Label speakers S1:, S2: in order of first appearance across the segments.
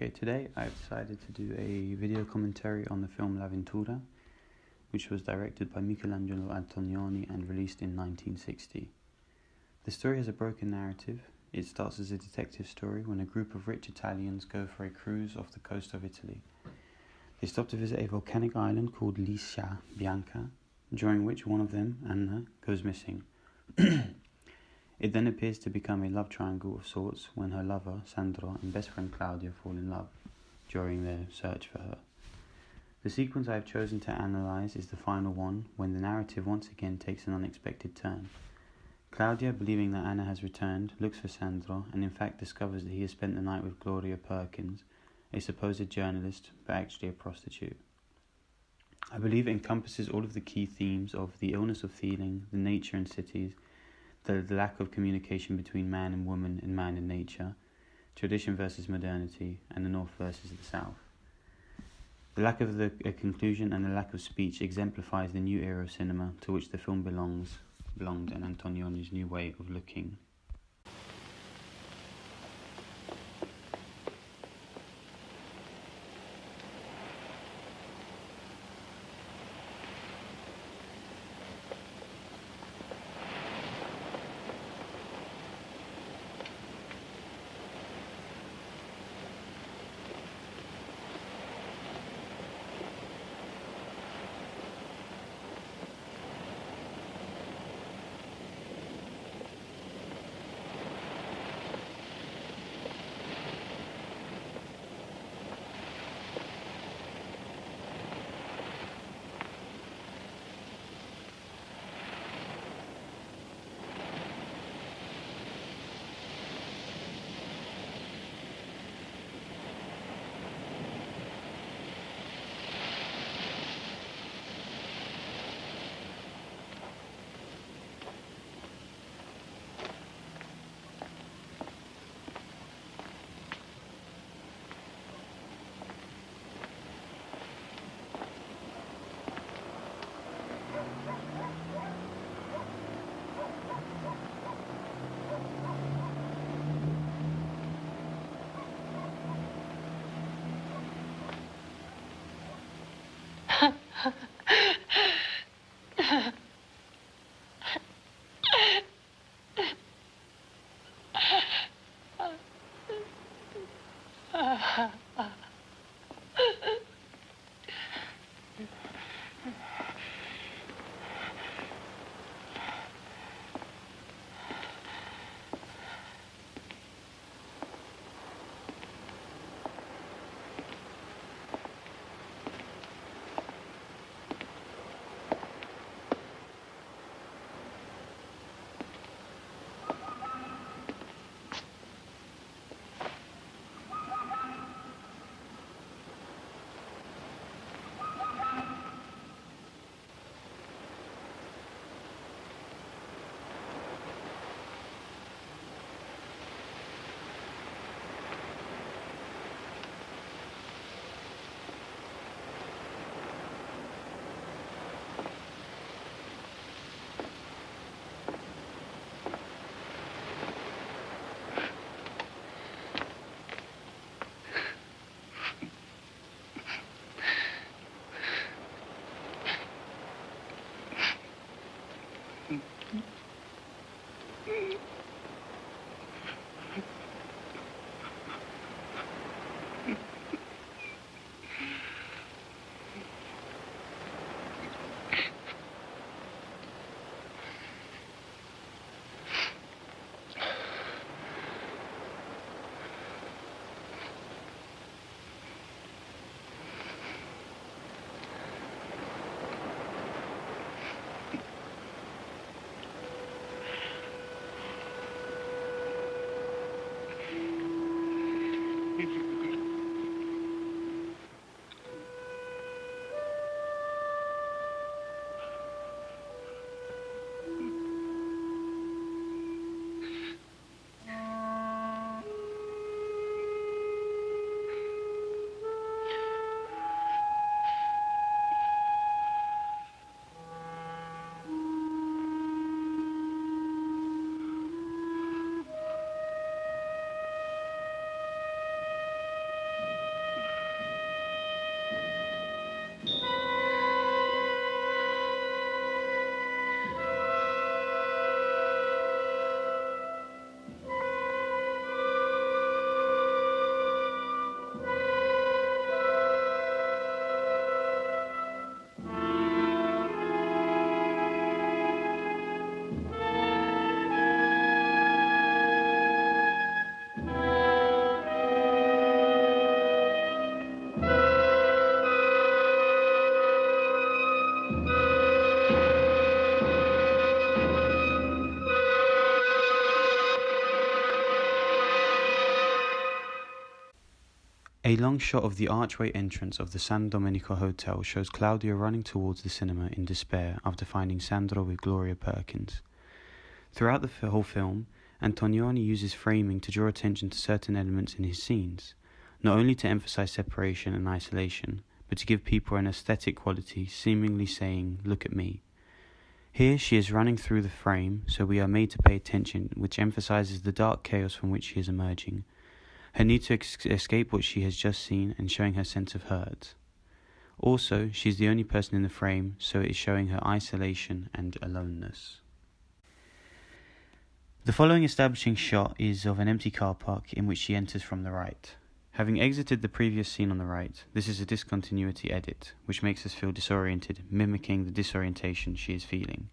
S1: Okay, today I've decided to do a video commentary on the film L'Avventura, which was directed by Michelangelo Antonioni and released in 1960. The story has a broken narrative. It starts as a detective story when a group of rich Italians go for a cruise off the coast of Italy. They stop to visit a volcanic island called l'Isola Bianca, during which one of them, Anna, goes missing. It then appears to become a love triangle of sorts when her lover, Sandro, and best friend Claudia fall in love during their search for her. The sequence I have chosen to analyse is the final one, when the narrative once again takes an unexpected turn. Claudia, believing that Anna has returned, looks for Sandro and in fact discovers that he has spent the night with Gloria Perkins, a supposed journalist, but actually a prostitute. I believe it encompasses all of the key themes of the illness of feeling, the nature in cities, the lack of communication between man and woman and man and nature, tradition versus modernity, and the North versus the South. The lack of a conclusion and the lack of speech exemplifies the new era of cinema to which the film belonged and Antonioni's new way of looking. A long shot of the archway entrance of the San Domenico Hotel shows Claudia running towards the cinema in despair after finding Sandro with Gloria Perkins. Throughout the whole film, Antonioni uses framing to draw attention to certain elements in his scenes, not only to emphasize separation and isolation, but to give people an aesthetic quality, seemingly saying, "Look at me." Here she is running through the frame, so we are made to pay attention, which emphasizes the dark chaos from which she is emerging, her need to escape what she has just seen, and showing her sense of hurt. Also, she is the only person in the frame, so it is showing her isolation and aloneness. The following establishing shot is of an empty car park in which she enters from the right. Having exited the previous scene on the right, this is a discontinuity edit, which makes us feel disoriented, mimicking the disorientation she is feeling.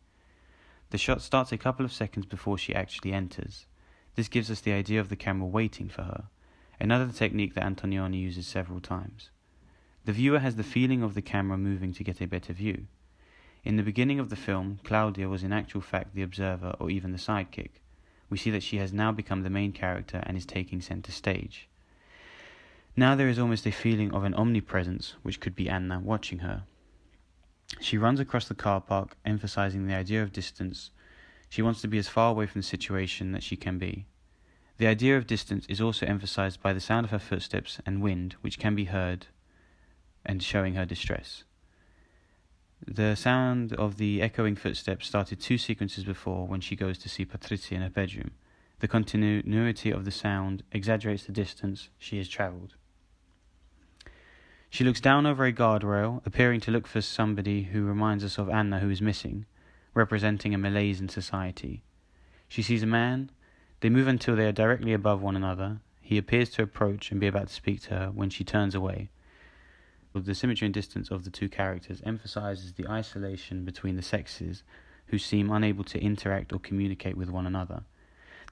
S1: The shot starts a couple of seconds before she actually enters. This gives us the idea of the camera waiting for her, another technique that Antonioni uses several times. The viewer has the feeling of the camera moving to get a better view. In the beginning of the film, Claudia was in actual fact the observer or even the sidekick. We see that she has now become the main character and is taking center stage. Now there is almost a feeling of an omnipresence, which could be Anna watching her. She runs across the car park, emphasizing the idea of distance. She wants to be as far away from the situation that she can be. The idea of distance is also emphasized by the sound of her footsteps and wind, which can be heard, and showing her distress. The sound of the echoing footsteps started 2 sequences before when she goes to see Patrizia in her bedroom. The continuity of the sound exaggerates the distance she has travelled. She looks down over a guardrail, appearing to look for somebody who reminds us of Anna, who is missing, representing a malaise in society. She sees a man. They move until they are directly above one another. He appears to approach and be about to speak to her when she turns away. The symmetry and distance of the two characters emphasizes the isolation between the sexes, who seem unable to interact or communicate with one another.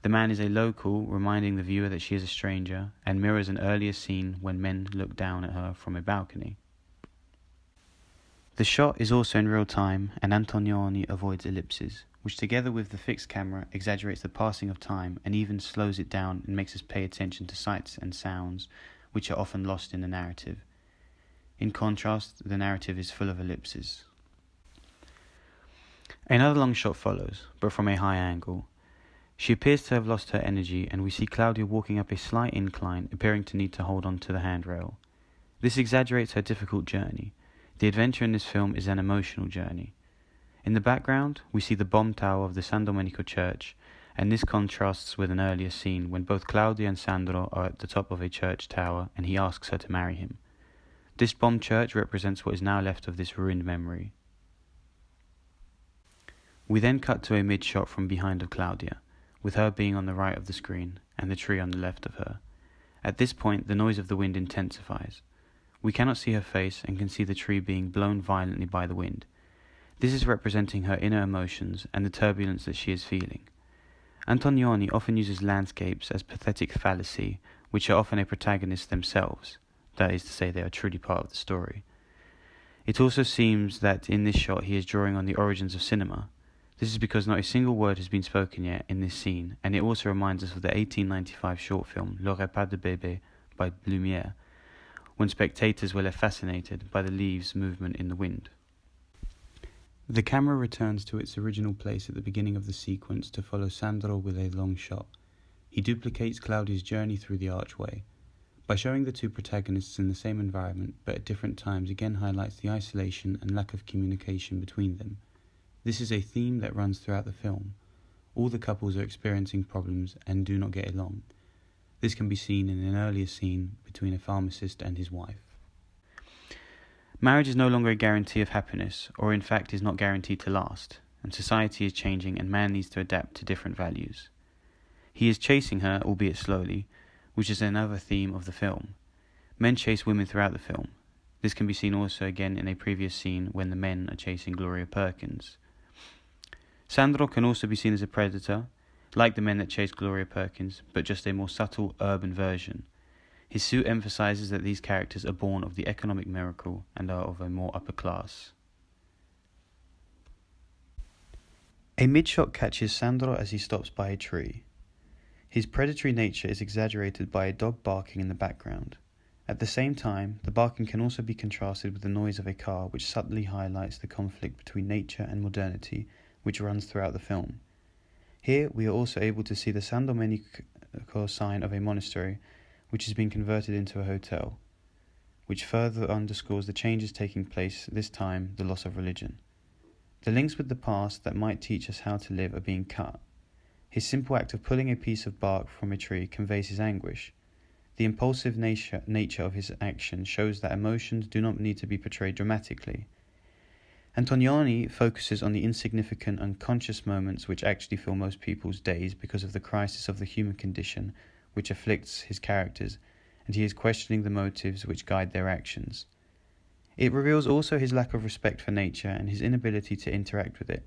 S1: The man is a local, reminding the viewer that she is a stranger, and mirrors an earlier scene when men look down at her from a balcony. The shot is also in real time, and Antonioni avoids ellipses, which together with the fixed camera exaggerates the passing of time and even slows it down and makes us pay attention to sights and sounds which are often lost in the narrative. In contrast, the narrative is full of ellipses. Another long shot follows, but from a high angle. She appears to have lost her energy, and we see Claudia walking up a slight incline, appearing to need to hold on to the handrail. This exaggerates her difficult journey. The adventure in this film is an emotional journey. In the background, we see the bomb tower of the San Domenico church, and this contrasts with an earlier scene when both Claudia and Sandro are at the top of a church tower and he asks her to marry him. This bombed church represents what is now left of this ruined memory. We then cut to a mid-shot from behind of Claudia, with her being on the right of the screen and the tree on the left of her. At this point, the noise of the wind intensifies. We cannot see her face and can see the tree being blown violently by the wind. This is representing her inner emotions and the turbulence that she is feeling. Antonioni often uses landscapes as pathetic fallacy, which are often a protagonist themselves. That is to say, they are truly part of the story. It also seems that in this shot he is drawing on the origins of cinema. This is because not a single word has been spoken yet in this scene, and it also reminds us of the 1895 short film Le Repas de Bébé by Lumière, when spectators were left fascinated by the leaves' movement in the wind. The camera returns to its original place at the beginning of the sequence to follow Sandro with a long shot. He duplicates Claudia's journey through the archway. By showing the two protagonists in the same environment but at different times again highlights the isolation and lack of communication between them. This is a theme that runs throughout the film. All the couples are experiencing problems and do not get along. This can be seen in an earlier scene between a pharmacist and his wife. Marriage is no longer a guarantee of happiness, or in fact is not guaranteed to last, and society is changing and man needs to adapt to different values. He is chasing her, albeit slowly, which is another theme of the film. Men chase women throughout the film. This can be seen also again in a previous scene when the men are chasing Gloria Perkins. Sandro can also be seen as a predator, like the men that chase Gloria Perkins, but just a more subtle urban version. His suit emphasizes that these characters are born of the economic miracle and are of a more upper class. A mid-shot catches Sandro as he stops by a tree. His predatory nature is exaggerated by a dog barking in the background. At the same time, the barking can also be contrasted with the noise of a car, which subtly highlights the conflict between nature and modernity which runs throughout the film. Here we are also able to see the San Domenico sign of a monastery which has been converted into a hotel, which further underscores the changes taking place, this time the loss of religion. The links with the past that might teach us how to live are being cut. His simple act of pulling a piece of bark from a tree conveys his anguish. The impulsive nature of his action shows that emotions do not need to be portrayed dramatically. Antonioni focuses on the insignificant, unconscious moments which actually fill most people's days because of the crisis of the human condition which afflicts his characters, and he is questioning the motives which guide their actions. It reveals also his lack of respect for nature and his inability to interact with it.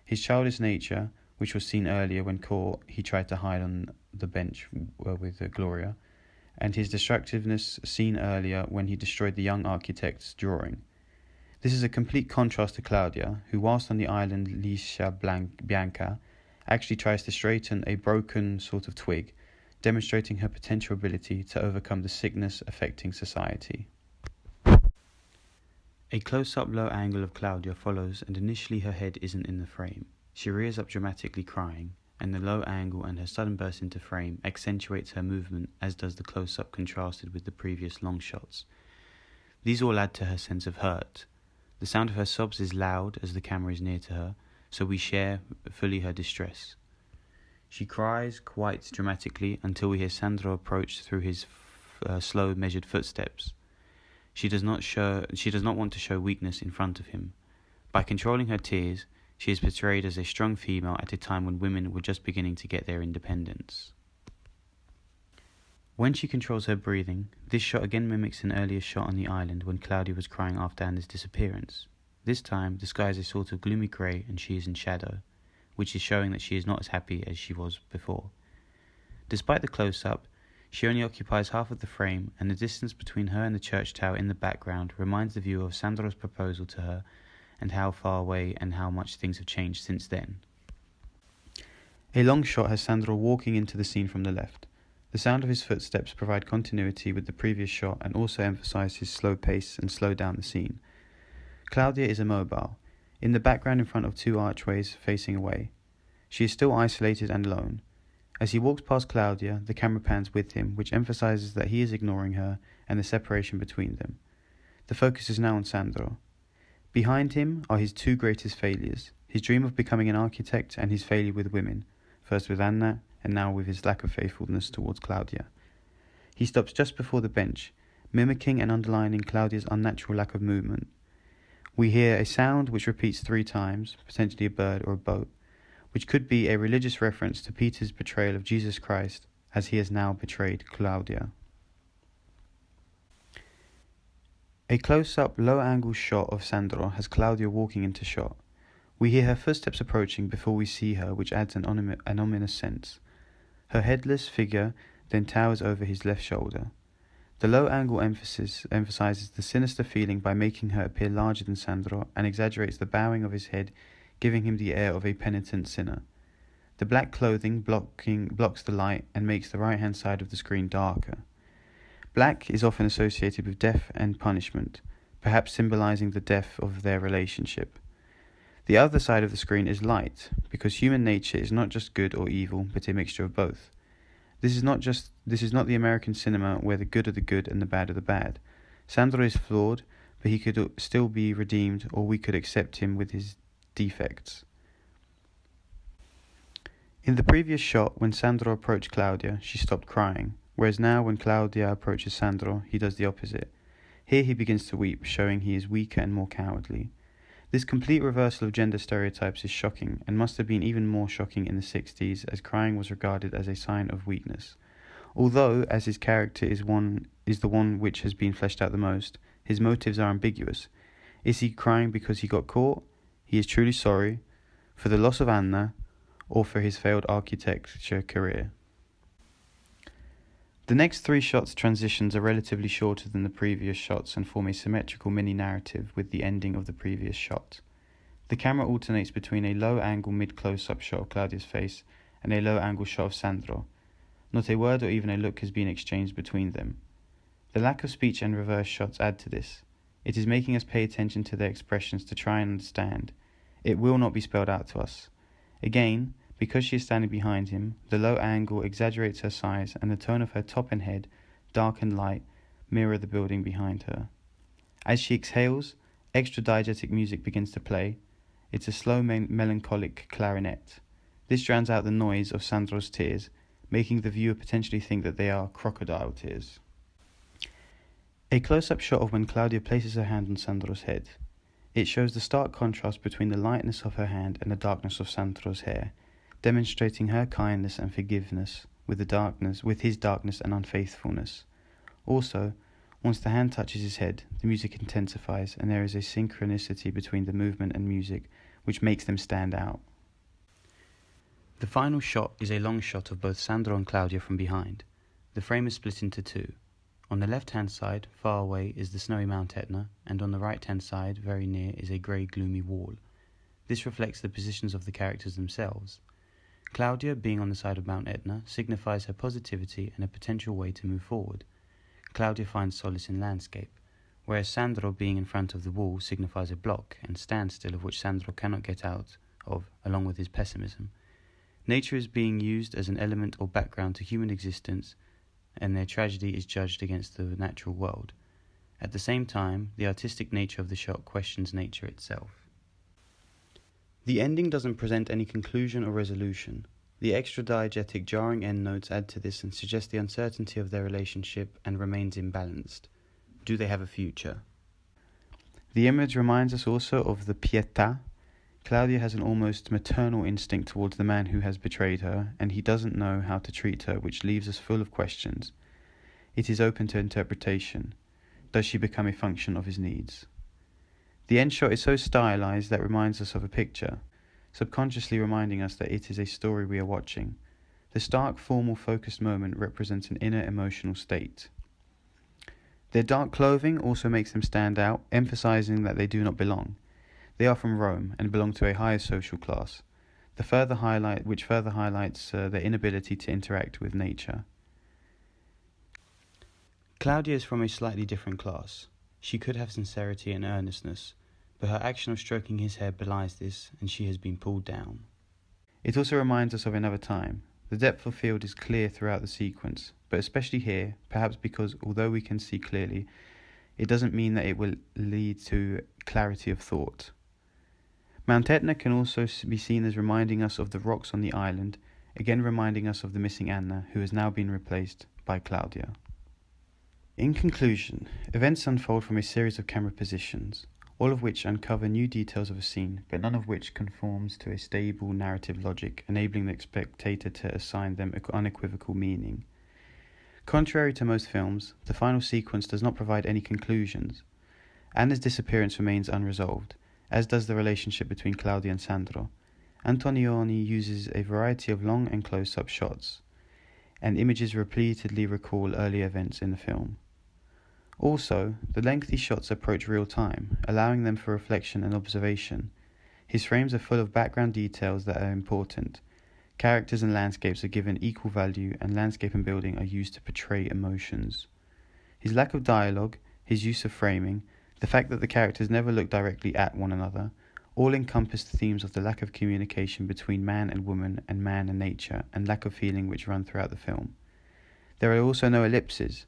S1: His childish nature, which was seen earlier when caught, he tried to hide on the bench with Gloria, and his destructiveness seen earlier when he destroyed the young architect's drawing. This is a complete contrast to Claudia, who whilst on the island Liscia Bianca, actually tries to straighten a broken sort of twig, demonstrating her potential ability to overcome the sickness affecting society. A close-up low angle of Claudia follows, and initially her head isn't in the frame. She rears up dramatically crying, and the low angle and her sudden burst into frame accentuates her movement, as does the close-up contrasted with the previous long shots. These all add to her sense of hurt. The sound of her sobs is loud as the camera is near to her, so we share fully her distress. She cries quite dramatically until we hear Sandro approach through his slow, measured footsteps. She does not want to show weakness in front of him. By controlling her tears, she is portrayed as a strong female at a time when women were just beginning to get their independence. When she controls her breathing, this shot again mimics an earlier shot on the island when Claudia was crying after Anna's disappearance. This time, the sky is a sort of gloomy grey and she is in shadow, which is showing that she is not as happy as she was before. Despite the close-up, she only occupies half of the frame, and the distance between her and the church tower in the background reminds the viewer of Sandro's proposal to her and how far away and how much things have changed since then. A long shot has Sandro walking into the scene from the left. The sound of his footsteps provide continuity with the previous shot and also emphasize his slow pace and slow down the scene. Claudia is immobile, in the background in front of two archways facing away. She is still isolated and alone. As he walks past Claudia, the camera pans with him, which emphasizes that he is ignoring her and the separation between them. The focus is now on Sandro. Behind him are his two greatest failures, his dream of becoming an architect and his failure with women, first with Anna and now with his lack of faithfulness towards Claudia. He stops just before the bench, mimicking and underlining Claudia's unnatural lack of movement. We hear a sound which repeats 3 times, potentially a bird or a boat, which could be a religious reference to Peter's betrayal of Jesus Christ as he has now betrayed Claudia. A close-up, low-angle shot of Sandro has Claudia walking into shot. We hear her footsteps approaching before we see her, which adds an ominous sense. Her headless figure then towers over his left shoulder. The low-angle emphasizes the sinister feeling by making her appear larger than Sandro and exaggerates the bowing of his head, giving him the air of a penitent sinner. The black clothing blocks the light and makes the right-hand side of the screen darker. Black is often associated with death and punishment, perhaps symbolizing the death of their relationship. The other side of the screen is light, because human nature is not just good or evil, but a mixture of both. This is not the American cinema where the good are the good and the bad are the bad. Sandro is flawed, but he could still be redeemed, or we could accept him with his defects. In the previous shot, when Sandro approached Claudia, she stopped crying, whereas now when Claudia approaches Sandro, he does the opposite. Here he begins to weep, showing he is weaker and more cowardly. This complete reversal of gender stereotypes is shocking, and must have been even more shocking in the 60s, as crying was regarded as a sign of weakness. Although, as his character is the one which has been fleshed out the most, his motives are ambiguous. Is he crying because he got caught? He is truly sorry for the loss of Anna, or for his failed architecture career. The next 3 shots transitions are relatively shorter than the previous shots and form a symmetrical mini-narrative with the ending of the previous shot. The camera alternates between a low-angle mid-close-up shot of Claudia's face and a low-angle shot of Sandro. Not a word or even a look has been exchanged between them. The lack of speech and reverse shots add to this. It is making us pay attention to their expressions to try and understand. It will not be spelled out to us. Again, because she is standing behind him, the low angle exaggerates her size, and the tone of her top and head, dark and light, mirror the building behind her. As she exhales, extra diegetic music begins to play. It's a slow melancholic clarinet. This drowns out the noise of Sandro's tears, making the viewer potentially think that they are crocodile tears. A close-up shot of when Claudia places her hand on Sandro's head. It shows the stark contrast between the lightness of her hand and the darkness of Sandro's hair, demonstrating her kindness and forgiveness with his darkness and unfaithfulness. Also, once the hand touches his head, the music intensifies, and there is a synchronicity between the movement and music, which makes them stand out. The final shot is a long shot of both Sandro and Claudia from behind. The frame is split into two. On the left-hand side, far away, is the snowy Mount Etna, and on the right-hand side, very near, is a grey, gloomy wall. This reflects the positions of the characters themselves. Claudia, being on the side of Mount Etna, signifies her positivity and a potential way to move forward. Claudia finds solace in landscape, whereas Sandro, being in front of the wall, signifies a block and standstill of which Sandro cannot get out of, along with his pessimism. Nature is being used as an element or background to human existence, and their tragedy is judged against the natural world. At the same time, the artistic nature of the shot questions nature itself. The ending doesn't present any conclusion or resolution. The extra diegetic jarring endnotes add to this and suggest the uncertainty of their relationship and remains imbalanced. Do they have a future? The image reminds us also of the pietà. Claudia has an almost maternal instinct towards the man who has betrayed her, and he doesn't know how to treat her, which leaves us full of questions. It is open to interpretation. Does she become a function of his needs? The end shot is so stylized that reminds us of a picture, subconsciously reminding us that it is a story we are watching. The stark, formal, focused moment represents an inner emotional state. Their dark clothing also makes them stand out, emphasizing that they do not belong. They are from Rome and belong to a higher social class, which further highlights their inability to interact with nature. Claudia is from a slightly different class. She could have sincerity and earnestness, but her action of stroking his hair belies this, and she has been pulled down. It also reminds us of another time. The depth of field is clear throughout the sequence, but especially here, perhaps because although we can see clearly, it doesn't mean that it will lead to clarity of thought. Mount Etna can also be seen as reminding us of the rocks on the island, again reminding us of the missing Anna, who has now been replaced by Claudia. In conclusion, events unfold from a series of camera positions, all of which uncover new details of a scene, but none of which conforms to a stable narrative logic, enabling the spectator to assign them unequivocal meaning. Contrary to most films, the final sequence does not provide any conclusions. Anna's disappearance remains unresolved, as does the relationship between Claudia and Sandro. Antonioni uses a variety of long and close-up shots, and images repeatedly recall early events in the film. Also, the lengthy shots approach real time, allowing them for reflection and observation. His frames are full of background details that are important. Characters and landscapes are given equal value, and landscape and building are used to portray emotions. His lack of dialogue, his use of framing, the fact that the characters never look directly at one another, all encompass the themes of the lack of communication between man and woman and man and nature, and lack of feeling which run throughout the film. There are also no ellipses,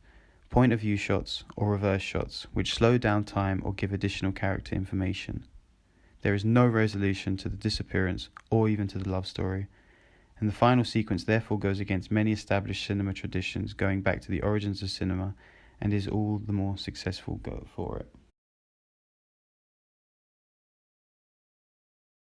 S1: point of view shots or reverse shots, which slow down time or give additional character information. There is no resolution to the disappearance or even to the love story, and the final sequence therefore goes against many established cinema traditions going back to the origins of cinema, and is all the more successful for it.